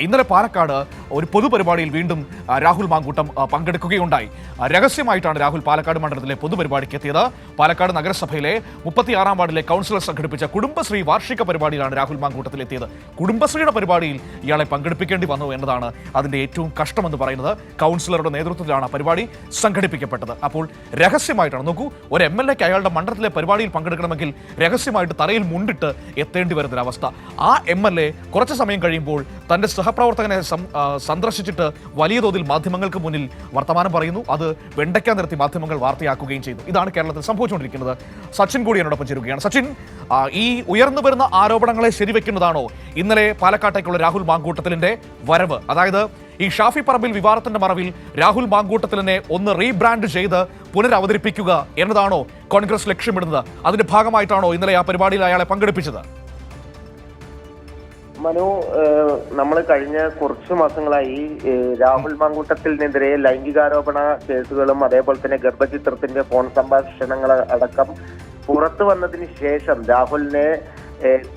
ഇന്നലെ പാലക്കാട് ഒരു പൊതുപരിപാടിയിൽ വീണ്ടും രാഹുൽ മാങ്കൂട്ടം പങ്കെടുക്കുകയുണ്ടായി. രഹസ്യമായിട്ടാണ് രാഹുൽ പാലക്കാട് മണ്ഡലത്തിലെ പൊതുപരിപാടിക്ക് എത്തിയത്. പാലക്കാട് നഗരസഭയിലെ 36-ാം വാർഡിലെ കൗൺസിലർ സംഘടിപ്പിച്ച കുടുംബശ്രീ വാർഷിക പരിപാടിയിലാണ് രാഹുൽ മാങ്കൂട്ടത്തിൽ എത്തിയത്. കുടുംബശ്രീയുടെ പരിപാടിയിൽ ഇയാളെ പങ്കെടുപ്പിക്കേണ്ടി വന്നു എന്നതാണ് അതിന്റെ ഏറ്റവും കഷ്ടമെന്ന് പറയുന്നത്. കൗൺസിലറുടെ നേതൃത്വത്തിലാണ് പരിപാടി സംഘടിപ്പിക്കപ്പെട്ടത്. അപ്പോൾ രഹസ്യമായിട്ടാണ്. നോക്കൂ, ഒരു MLA-ക്ക് അയാളുടെ മണ്ഡലത്തിലെ പരിപാടിയിൽ പങ്കെടുക്കണമെങ്കിൽ രഹസ്യമായിട്ട് തറയിൽ മുണ്ടിട്ട് എത്തേണ്ടി വരുന്നൊരവസ്ഥ. ആ MLA കുറച്ച് സമയം കഴിയുമ്പോൾ തന്റെ സഹപ്രവർത്തകനെ സന്ദർശിച്ചിട്ട് വലിയ തോതിൽ മാധ്യമങ്ങൾക്ക് മുന്നിൽ വർത്തമാനം പറയുന്നു. അത് വെണ്ടയ്ക്ക നിർത്തി മാധ്യമങ്ങൾ വാർത്തയാക്കുകയും ചെയ്തു. ഇതാണ് കേരളത്തിൽ സംഭവിച്ചുകൊണ്ടിരിക്കുന്നത്. സച്ചിൻ കൂടി എന്നോടൊപ്പം ചേരുകയാണ്. സച്ചിൻ, ഈ ഉയർന്നു വരുന്ന ആരോപണങ്ങളെ ശരിവെക്കുന്നതാണോ ഇന്നലെ പാലക്കാട്ടേക്കുള്ള രാഹുൽ മാങ്കൂട്ടത്തിലിന്റെ വരവ്? അതായത് ഈ ഷാഫി പറമ്പിൽ വിവാദത്തിന്റെ മറവിൽ രാഹുൽ മാങ്കൂട്ടത്തിലിനെ ഒന്ന് റീബ്രാൻഡ് ചെയ്ത് പുനരവതരിപ്പിക്കുക എന്നതാണോ കോൺഗ്രസ് ലക്ഷ്യമിടുന്നത്? അതിന്റെ ഭാഗമായിട്ടാണോ ഇന്നലെ ആ പരിപാടിയിൽ അയാളെ പങ്കെടുപ്പിച്ചത്? മനു, നമ്മൾ കഴിഞ്ഞ കുറച്ചു മാസങ്ങളായി രാഹുൽ മാങ്കൂട്ടത്തിനെതിരെ ലൈംഗികാരോപണ കേസുകളും അതേപോലെ തന്നെ ഗർഭചിത്രത്തിന്റെ ഫോൺ സംഭാഷണങ്ങൾ അടക്കം പുറത്തു വന്നതിന് ശേഷം രാഹുലിനെ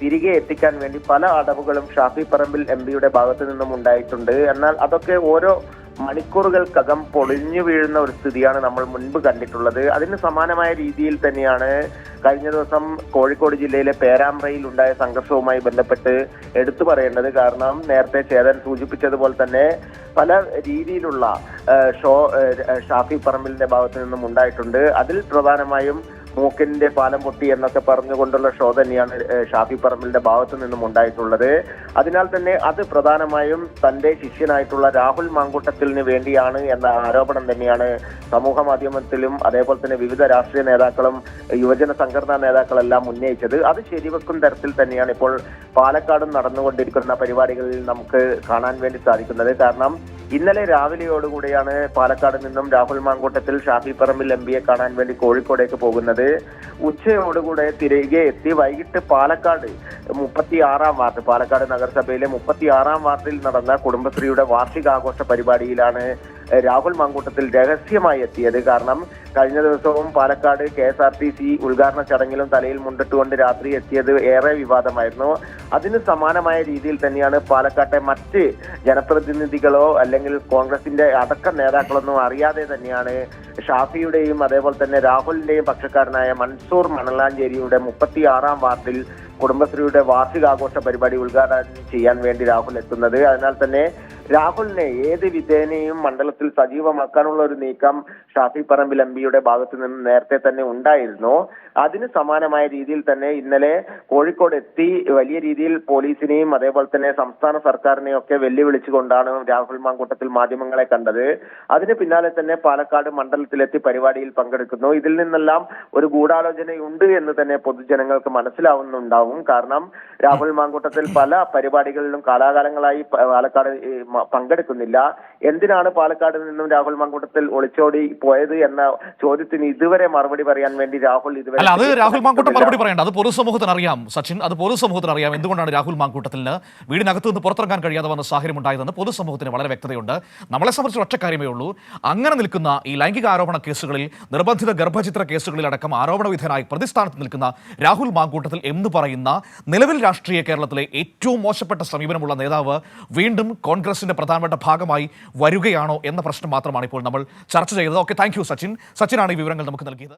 തിരികെ എത്തിക്കാൻ വേണ്ടി പല അടവുകളും ഷാഫി പറമ്പിൽ MP-യുടെ ഭാഗത്തു നിന്നും ഉണ്ടായിട്ടുണ്ട്. എന്നാൽ അതൊക്കെ ഓരോ മണിക്കൂറുകൾക്കകം പൊളിഞ്ഞു വീഴുന്ന ഒരു സ്ഥിതിയാണ് നമ്മൾ മുൻപ് കണ്ടിട്ടുള്ളത്. അതിന് സമാനമായ രീതിയിൽ തന്നെയാണ് കഴിഞ്ഞ ദിവസം കോഴിക്കോട് ജില്ലയിലെ പേരാമ്പ്രയിൽ ഉണ്ടായ സംഘർഷവുമായി ബന്ധപ്പെട്ട് എടുത്തു പറയേണ്ടത്. കാരണം നേരത്തെ ചേതൻ സൂചിപ്പിച്ചതുപോലെ തന്നെ പല രീതിയിലുള്ള ഷാഫി പറമ്പിലിന്റെ ഭാഗത്തു നിന്നും ഉണ്ടായിട്ടുണ്ട്. അതിൽ പ്രധാനമായും മൂക്കിന്റെ പാലം പൊട്ടി എന്നൊക്കെ പറഞ്ഞുകൊണ്ടുള്ള ഷോ തന്നെയാണ് ഷാഫി പറമ്പിലിന്റെ ഭാഗത്തു നിന്നും ഉണ്ടായിട്ടുള്ളത്. അതിനാൽ തന്നെ അത് പ്രധാനമായും തന്റെ ശിഷ്യനായിട്ടുള്ള രാഹുൽ മാങ്കൂട്ടത്തിലിന് വേണ്ടിയാണ് എന്ന ആരോപണം തന്നെയാണ് സമൂഹ മാധ്യമത്തിലും അതേപോലെ തന്നെ വിവിധ രാഷ്ട്രീയ നേതാക്കളും യുവജന സംഘടനാ നേതാക്കളെല്ലാം ഉന്നയിച്ചത്. അത് ശരിവെക്കും തരത്തിൽ തന്നെയാണ് ഇപ്പോൾ പാലക്കാടും നടന്നുകൊണ്ടിരിക്കുന്ന പരിപാടികളിൽ നമുക്ക് കാണാൻ വേണ്ടി സാധിക്കുന്നത്. കാരണം ഇന്നലെ രാവിലെയോടുകൂടിയാണ് പാലക്കാട് നിന്നും രാഹുൽ മാങ്കൂട്ടത്തിൽ ഷാഫി പറമ്പിൽ MP-യെ കാണാൻ വേണ്ടി കോഴിക്കോടേക്ക് പോകുന്നത്. ഉച്ചയോടുകൂടെ തിരികെ എത്തി വൈകിട്ട് പാലക്കാട് 36-ാം വാർഡ്, പാലക്കാട് നഗരസഭയിലെ 36-ാം വാർഡിൽ നടന്ന കുടുംബശ്രീയുടെ വാർഷികാഘോഷ പരിപാടിയിലാണ് രാഹുൽ മാങ്കൂട്ടത്തിൽ രഹസ്യമായി എത്തിയത്. കാരണം കഴിഞ്ഞ ദിവസവും പാലക്കാട് KSRTC ഉദ്ഘാടന ചടങ്ങിലും തലയിൽ മുണ്ടിട്ടുകൊണ്ട് രാത്രി എത്തിയത് ഏറെ വിവാദമായിരുന്നു. അതിന് സമാനമായ രീതിയിൽ തന്നെയാണ് പാലക്കാട്ടെ മറ്റ് ജനപ്രതിനിധികളോ അല്ലെങ്കിൽ കോൺഗ്രസിന്റെ അടക്കം നേതാക്കളൊന്നും അറിയാതെ തന്നെയാണ് ഷാഫിയുടെയും അതേപോലെ തന്നെ രാഹുലിന്റെയും പക്ഷക്കാരനായ മൻസൂർ മണലാഞ്ചേരിയുടെ 36-ാം വാർഡിൽ കുടുംബശ്രീയുടെ വാർഷികാഘോഷ പരിപാടി ഉദ്ഘാടനം ചെയ്യാൻ വേണ്ടി രാഹുൽ എത്തുന്നത്. അതിനാൽ തന്നെ രാഹുലിനെ ഏത് വിധേനയും മണ്ഡലത്തിൽ സജീവമാക്കാനുള്ള ഒരു നീക്കം ഷാഫി പറമ്പിൽ MP-യുടെ ഭാഗത്തു നിന്ന് നേരത്തെ തന്നെ ഉണ്ടായിരുന്നു. അതിന് സമാനമായ രീതിയിൽ തന്നെ ഇന്നലെ കോഴിക്കോട് എത്തി വലിയ രീതിയിൽ പോലീസിനെയും അതേപോലെ തന്നെ സംസ്ഥാന സർക്കാരിനെയും ഒക്കെ വെല്ലുവിളിച്ചുകൊണ്ടാണ് രാഹുൽ മാങ്കൂട്ടത്തിൽ മാധ്യമങ്ങളെ കണ്ടത്. അതിന് പിന്നാലെ തന്നെ പാലക്കാട് മണ്ഡലത്തിലെത്തി പരിപാടിയിൽ പങ്കെടുക്കുന്നു. ഇതിൽ നിന്നെല്ലാം ഒരു ഗൂഢാലോചനയുണ്ട് എന്ന് തന്നെ പൊതുജനങ്ങൾക്ക് മനസ്സിലാവുന്നുണ്ടാവും. കാരണം രാഹുൽ മാങ്കൂട്ടത്തിൽ പല പരിപാടികളിലും കാലാകാലങ്ങളായി പാലക്കാട് പങ്കെടുക്കുന്നില്ല. എന്തിനാണ് പാലക്കാട് നിന്നും രാഹുൽ മാങ്കൂട്ടത്തിൽ ഒളിച്ചോടി പോയത് എന്ന ചോദ്യത്തിന് ഇതുവരെ മറുപടി പറയാൻ വേണ്ടി രാഹുൽ അത് രാഹുൽ മാങ്കൂട്ടം മറുപടി പറയേണ്ട, അത് പൊതുസമൂഹത്തിന് അറിയാം സച്ചിൻ. അത് പൊതുസമൂഹത്തിന് അറിയാം എന്തുകൊണ്ടാണ് രാഹുൽ മാങ്കൂട്ടത്തിന് വീടിനകത്ത് നിന്ന് പുറത്തിറങ്ങാൻ കഴിയാതെ വന്ന സാഹചര്യം ഉണ്ടായതെന്ന് പൊതുസമൂഹത്തിന് വളരെ വ്യക്തതയുണ്ട്. നമ്മളെ സംബന്ധിച്ച് ഒറ്റ കാര്യമേ ഉള്ളൂ, അങ്ങനെ നിൽക്കുന്ന ഈ ലൈംഗിക ആരോപണ കേസുകളിൽ, നിർബന്ധിത ഗർഭചിത്ര കേസുകളിലടക്കം ആരോപണ വിധേയനായി പ്രതിസ്ഥാനത്ത് നിൽക്കുന്ന രാഹുൽ മാങ്കൂട്ടത്തിൽ എന്ന് പറയുന്ന നിലവിൽ രാഷ്ട്രീയ കേരളത്തിലെ ഏറ്റവും മോശപ്പെട്ട സമീപനമുള്ള നേതാവ് വീണ്ടും കോൺഗ്രസിന്റെ പ്രധാനപ്പെട്ട ഭാഗമായി വരികയാണോ എന്ന പ്രശ്നം മാത്രമാണ് ഇപ്പോൾ നമ്മൾ ചർച്ച ചെയ്തത്. Okay, thank you Sachin. സച്ചിനാണ് ഈ വിവരങ്ങൾ നമുക്ക് നൽകിയത്.